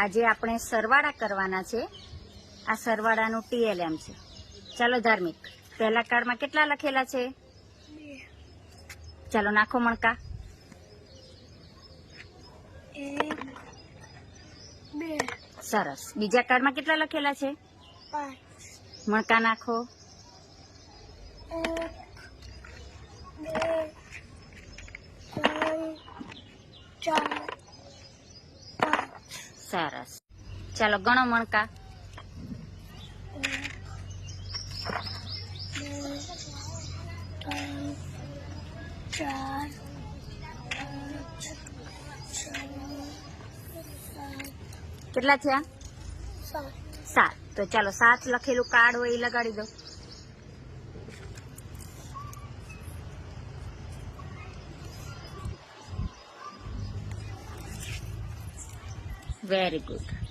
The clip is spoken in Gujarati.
આજે આપણે સરવાળા કરવાના છે. આ સરવાળાનું TLM છે. ચાલો ધાર્મિક, પહેલા કાર્ડમાં કેટલા લખેલા છે? 2. ચાલો નાખો મણકા. 1 2. સરસ. બીજા કાર્ડમાં કેટલા લખેલા છે? 5. મણકા નાખો. 1 2 3 4 5. સરસ. ચાલો ગણો મણકા. 4 કેટલા થયા? 7. તો ચાલો 7 લખેલું કાર્ડ હોય એ લગાડી દો. Very good.